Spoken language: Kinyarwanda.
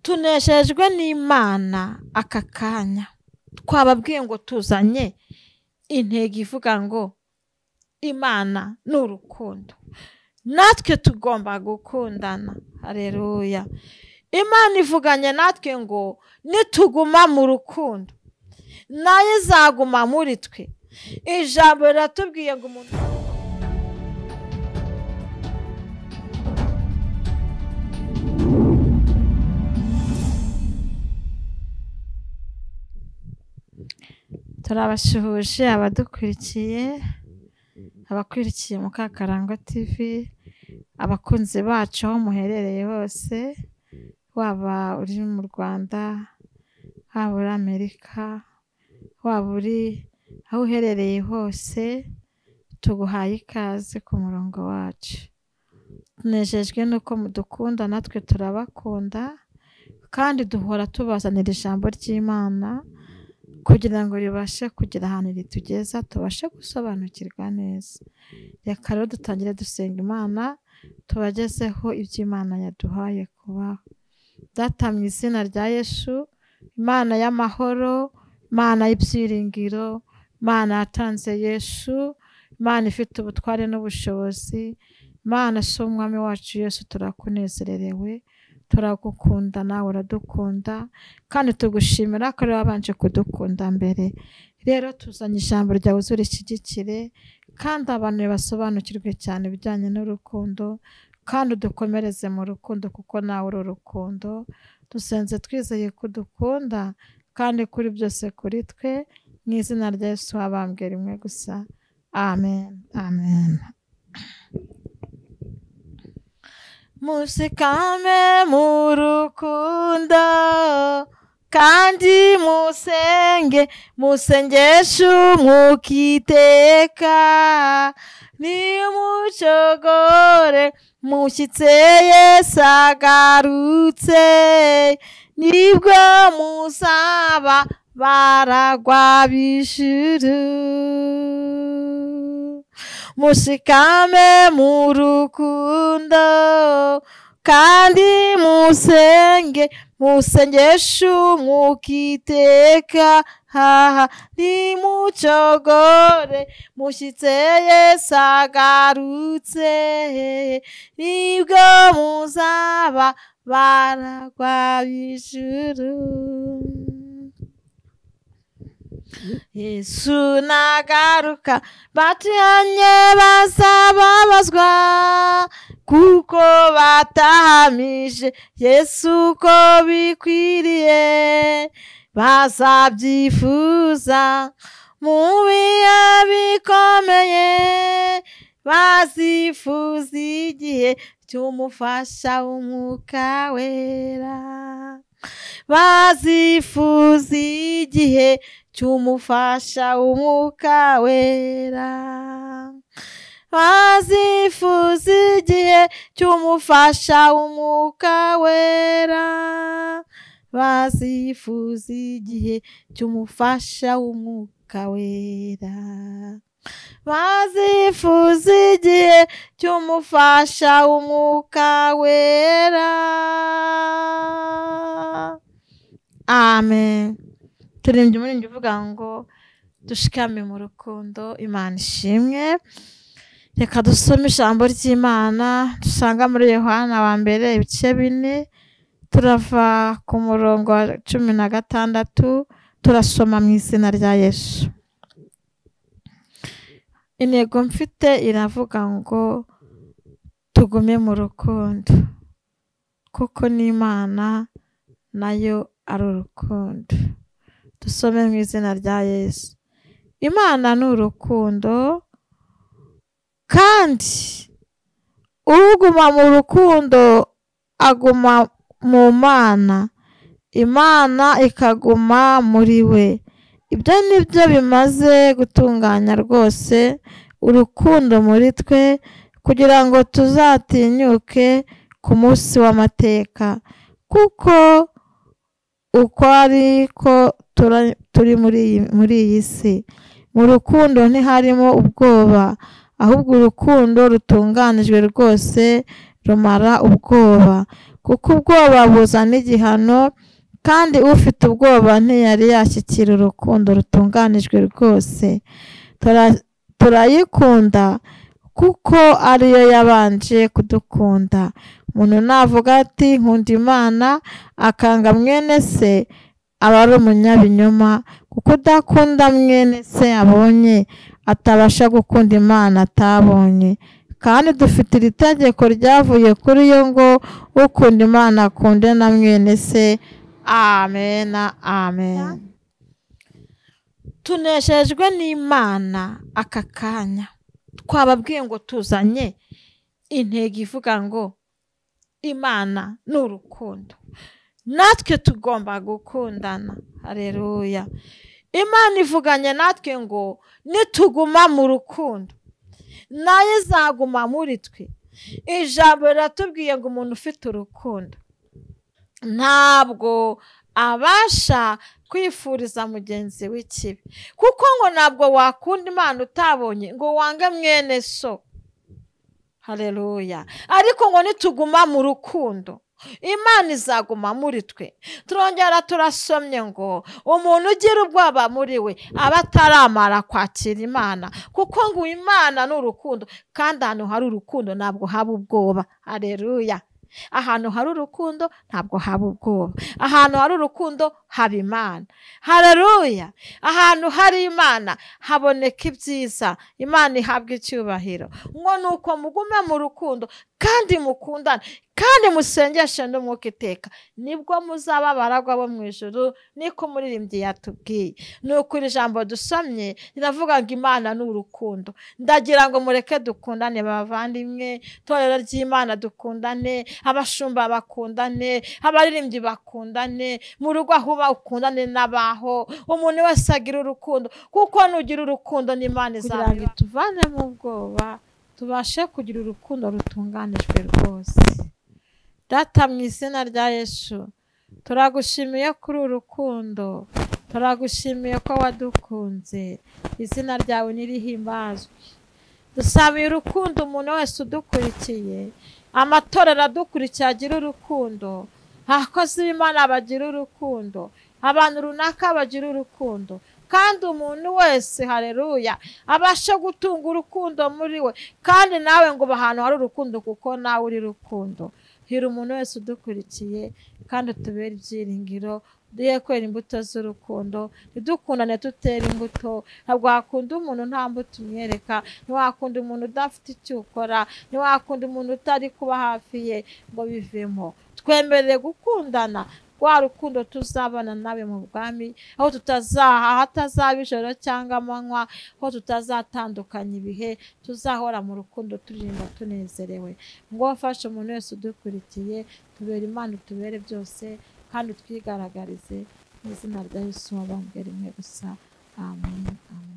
tunejejwe n'Imana aka kanya. Twababwiye ngo tuzanye intego ivuga ngo Imana ni urukundo, natwe tugomba gukundana. Haleluya. Imana ivuganye natwe ngo nituguma mu rukundo nayo izaguma muri twe. Ijambo riratubwiye ngo umuntu turabashuhuje abadukurikiye, abakurikiye Mukakarangwa TV, abakunzi bacu aho muherereye hose, waba uri mu Rwanda, waba uri Amerika, waba uri aho uherereye hose, tuguhaye ikaze ku murongo wacu. Tunejejwe nuko mudukunda, natwe turabakunda, kandi duhora tubazanira ijambo ry'Imana kugira ngo ribashe kugira ahantu ritugeza, tubashe gusobanukirwa neza. Reka rero dutangire dusenga Imana, tubagezeho ibyo Imana yaduhaye kubaho. Data, mu izina rya Yesu, Imana y'amahoro, Imana y'ibyiringiro, Imana yatanze Yesu, Imana ifite ubutware n'ubushobozi, Imana si umwami wacu Yesu, turakunezererewe, turagukunda, nawe uradukunda, kandi tugushimira ko ari wabanje kudukunda mbere. Rero tuzanye ijambo ryawe urishyigikire, kandi abantu basobanukirwe cyane ibijyanye n'urukundo, kandi udukomereze mu rukundo kuko nawe uri urukundo. Dusenze twizeye ko udukunda, kandi kuri byose kuri twe, mu izina rya Yesu wabambwe rimwe gusa. Amen. Amen. Musikame mu rukundo, kandi musengeshe umwuka iteka, nimucogore mushyitse Yesu agarutse, nibwo muzaba baragwa b'ijuru. Musikame mu rukundo, kandi musengeshe umwuka iteka, nimucogore mushyitse Yesu agarutse, nibwo muzaba baragwa b'ijuru. Yesu nagaruka batihanye bazababazwa, kuko batahamije Yesu uko bikwiriye, bazabyifuza mu bihe bikomeye, bazifuza igihe cy'umufasha w'umwuka wera, bazifuza igihe cy'umufasha w'umwuka wera, bazifuza igihe cy'umufasha w'umwuka wera, bazifuza igihe cy'umufasha w'umwuka wera, bazifuza igihe cy'umufasha w'umwuka wera. Amen. Turirimbye umuririmbyi uvuga ngo dushikame mu rukundo. Imana ishimwe. Reka dusome ijambo ry'Imana dusanga muri Yohana wa mbere ibice 4, turava ku murongo wa 16, turasoma mu izina rya Yesu. Intego mfite iravuga ngo tugume mu rukundo, kuko n'Imana nayo ari urukundo. Dusome mu izina rya Yesu. Imana ni urukundo, kandi uguma mu rukundo aguma mu Mana, Imana ikaguma muri we. Ibyo nibyo bimaze gutunganya rwose urukundo muri twe, kugira ngo tuzatinyuke ku munsi w'amateka, kuko uko ariko turi muri iyi si. Mu rukundo ntiharimo ubwoba, ahubwo urukundo rutunganijwe rwose rumara ubwoba, kuko ubwoba buzana igihano, kandi ufite ubwoba ntiyari yashyikira urukundo rutunganijwe rwose. Turayikunda kuko ariyo yabanje kudukunda. Umuntu navuga ati nkunda Imana akanga mwene se aba ari umunyabinyoma, kuko udakunda mwene se abonye atabasha gukunda Imana atabonye. Kandi dufite iri tegeko ryavuye kuri yo ngo ukunda Imana akunde na mwene se. Amen, amen. Tunejejwe n'Imana aka kanya. Twababwiye ngo tuzanye intego ivuga ngo Imana ni urukundo, natwe tugomba gukundana. Haleluya. Imana ivuganye natwe ngo nituguma mu rukundo nayo izaguma muri twe. Ijambo riratubwiye ngo umuntu ufite urukundo ntabwo abasha kwifuriza mugenzi w'ikibi, kuko ngo ntabwo wakunda Imana utabonye ngo wange mwene so. Haleluya. Ariko ngo nituguma mu rukundo Imana izaguma muri twe. Turongera turasomye ngo umuntu ugira ubwoba muri we aba ataramara kwakira Imana, kuko ngo Imana ni urukundo, kandi ahantu hari urukundo ntabwo haba ubwoba. Haleluya. Ahantu hari urukundo ntabwo haba ubwoba. Ahantu hari urukundo haba Imana. Haleluya. Ahantu hari Imana haboneka ibyiza. Imana ihabwa icyubahiro. Ngo nuko mugume mu rukundo kandi mukundane, kandi musengeshe n'umwuka iteka, nibwo muzaba abaragwa bo mu ijuru, niko umuririmbyi yatubwiye. Nuko iri jambo dusomye riravuga ngo Imana ni urukundo. Ndagira ngo mureke dukundane bavandimwe, itorero ry'Imana dukundane, abashumba bakundane, abaririmbyi bakundane, mu rugo aho uba ukundane n'abaho. Umuntu wese agira urukundo, kuko nugira urukundo n'Imana izabira tuvane mu bwoba, tubashe kugira urukundo rutunganijwe rwose. Data, mu izina rya Yesu turagushimiye kuri urukundo, turagushimiye ko wadukunze. Izina ryawe nirihimbazwe. Dusabiye urukundo umuntu wese udukurikiye, amatorero adukurikiye agira urukundo, abakozi b'Imana bagira urukundo, abantu runaka bagira urukundo, kandi umuntu wese, haleluya, abasha gutunga urukundo muri we. Kandi nawe ngo ahantu hari urukundo, kuko nawe uri rukundo. Hira umuntu wese udukurikiye, kandi utubere ibyiringiro. Duhe kwera imbuto z'urukundo, ntidukundane tutera imbuto. Ntabwo wakunda umuntu nta mbuto umwereka, ntiwakunda umuntu udafite icyo ukora, ntiwakunda umuntu utari kuba hafi ye ngo bivemo. Twemerere gukundana, rwa rukundo tuzabana nawe mu bwami, aho hatazaba ijoro cyangwa amanywa, aho tutazatandukanya ibihe, tuzahora mu rukundo turirimba tunezerewe. Ngo wafashe umuntu wese udukurikiye, tubere Imana, utubere byose, kandi twigaragarize. Mu izina rya Yesu wabambwe rimwe gusa. Amen. Amen.